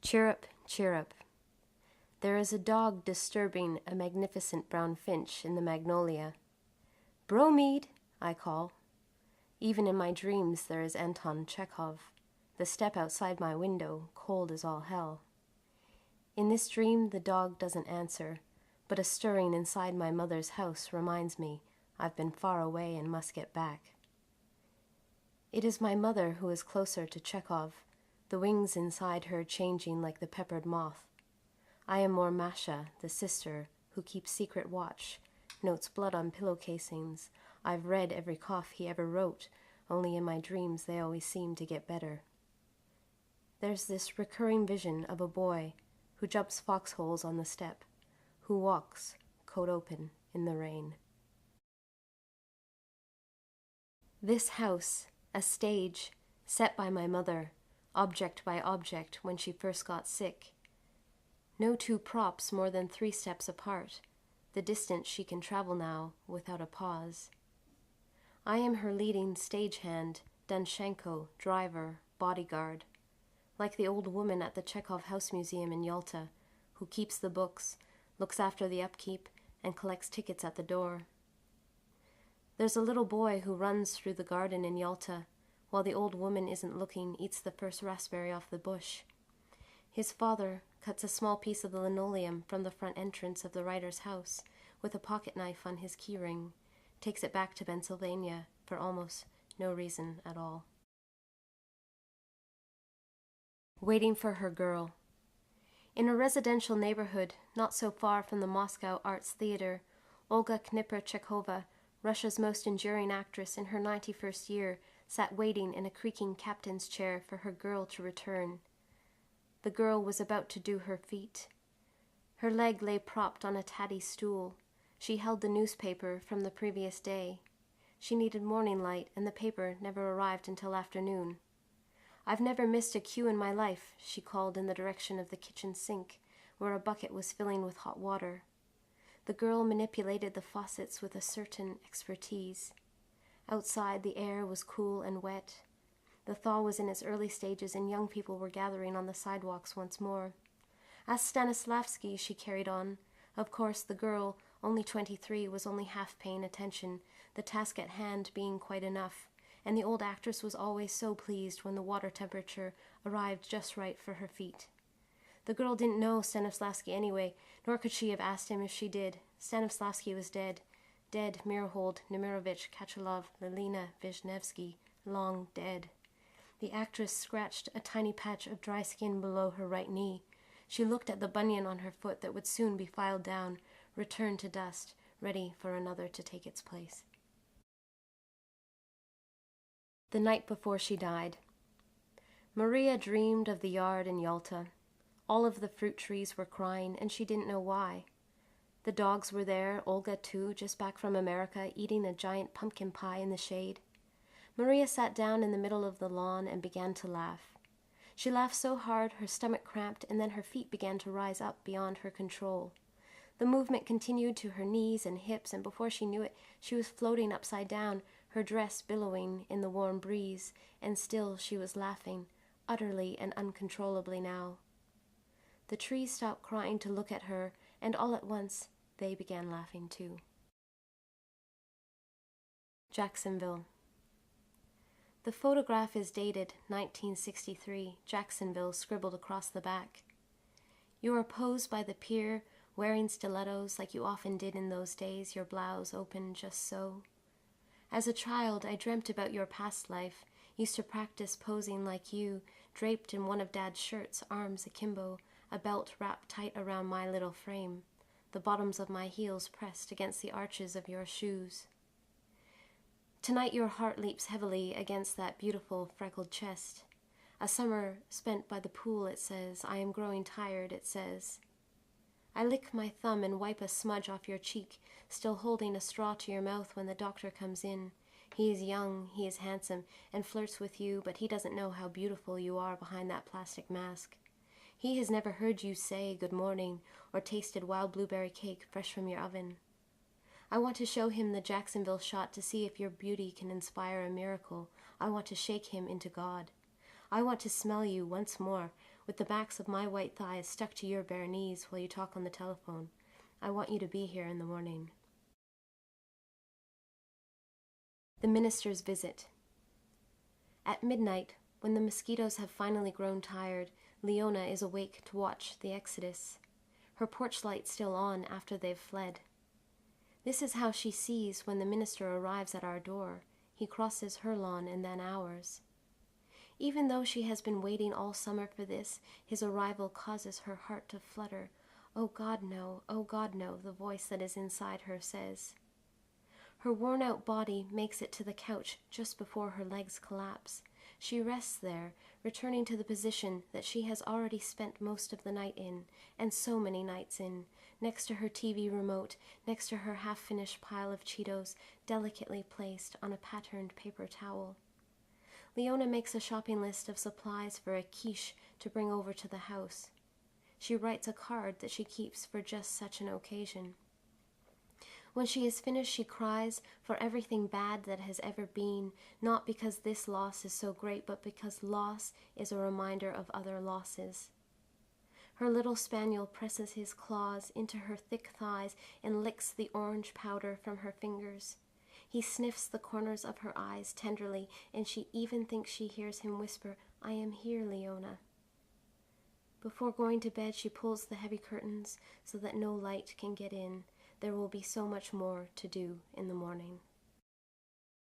Chirrup, chirrup. There is a dog disturbing a magnificent brown finch in the magnolia. Bromide, I call. Even in my dreams there is Anton Chekhov, the step outside my window, cold as all hell. In this dream the dog doesn't answer, but a stirring inside my mother's house reminds me I've been far away and must get back. It is my mother who is closer to Chekhov, the wings inside her changing like the peppered moth. I am more Masha, the sister, who keeps secret watch, notes blood on pillow casings. I've read every cough he ever wrote, only in my dreams they always seem to get better. There's this recurring vision of a boy who jumps foxholes on the step, who walks, coat open, in the rain. This house, a stage, set by my mother, object by object when she first got sick. No two props more than 3 steps apart, the distance she can travel now without a pause. I am her leading stagehand, Danchenko, driver, bodyguard, like the old woman at the Chekhov House Museum in Yalta, who keeps the books, looks after the upkeep, and collects tickets at the door. There's a little boy who runs through the garden in Yalta, while the old woman isn't looking, eats the first raspberry off the bush. His father cuts a small piece of the linoleum from the front entrance of the writer's house with a pocket knife on his keyring, takes it back to Pennsylvania for almost no reason at all. Waiting for her girl. In a residential neighborhood not so far from the Moscow Arts Theater, Olga Knipper-Chekhova, Russia's most enduring actress in her 91st year, sat waiting in a creaking captain's chair for her girl to return. The girl was about to do her feet. Her leg lay propped on a tatty stool. She held the newspaper from the previous day. She needed morning light, and the paper never arrived until afternoon. "I've never missed a cue in my life," she called in the direction of the kitchen sink, where a bucket was filling with hot water. The girl manipulated the faucets with a certain expertise. Outside, the air was cool and wet. The thaw was in its early stages, and young people were gathering on the sidewalks once more. "Ask Stanislavski," she carried on. Of course, the girl, only 23, was only half paying attention, the task at hand being quite enough, and the old actress was always so pleased when the water temperature arrived just right for her feet. The girl didn't know Stanislavski anyway, nor could she have asked him if she did. Stanislavski was dead. Dead, Mirahold, Nemirovich, Kachalov, Lelina, Vishnevsky, long dead. The actress scratched a tiny patch of dry skin below her right knee. She looked at the bunion on her foot that would soon be filed down, returned to dust, ready for another to take its place. The night before she died. Maria dreamed of the yard in Yalta. All of the fruit trees were crying, and she didn't know why. The dogs were there, Olga too, just back from America, eating a giant pumpkin pie in the shade. Maria sat down in the middle of the lawn and began to laugh. She laughed so hard her stomach cramped, and then her feet began to rise up beyond her control. The movement continued to her knees and hips, and before she knew it, she was floating upside down, her dress billowing in the warm breeze, and still she was laughing, utterly and uncontrollably now. The trees stopped crying to look at her, and all at once they began laughing too. Jacksonville. The photograph is dated 1963, Jacksonville scribbled across the back. You are posed by the pier, wearing stilettos like you often did in those days, your blouse open just so. As a child, I dreamt about your past life, used to practice posing like you, draped in one of Dad's shirts, arms akimbo, a belt wrapped tight around my little frame, the bottoms of my heels pressed against the arches of your shoes. Tonight your heart leaps heavily against that beautiful freckled chest. A summer spent by the pool, it says. I am growing tired, it says. I lick my thumb and wipe a smudge off your cheek, still holding a straw to your mouth when the doctor comes in. He is young, he is handsome, and flirts with you, but he doesn't know how beautiful you are behind that plastic mask. He has never heard you say good morning or tasted wild blueberry cake fresh from your oven. I want to show him the Jacksonville shot to see if your beauty can inspire a miracle. I want to shake him into God. I want to smell you once more with the backs of my white thighs stuck to your bare knees while you talk on the telephone. I want you to be here in the morning. The minister's visit. At midnight, when the mosquitoes have finally grown tired, Leona is awake to watch the exodus, her porch light still on after they've fled. This is how she sees when the minister arrives at our door. He crosses her lawn and then ours. Even though she has been waiting all summer for this, his arrival causes her heart to flutter. Oh God, no, the voice that is inside her says. Her worn-out body makes it to the couch just before her legs collapse. She rests there, returning to the position that she has already spent most of the night in, and so many nights in, next to her TV remote, next to her half-finished pile of Cheetos, delicately placed on a patterned paper towel. Leona makes a shopping list of supplies for a quiche to bring over to the house. She writes a card that she keeps for just such an occasion. When she is finished, she cries for everything bad that has ever been, not because this loss is so great, but because loss is a reminder of other losses. Her little spaniel presses his claws into her thick thighs and licks the orange powder from her fingers. He sniffs the corners of her eyes tenderly, and she even thinks she hears him whisper, "I am here, Leona." Before going to bed, she pulls the heavy curtains so that no light can get in. There will be so much more to do in the morning.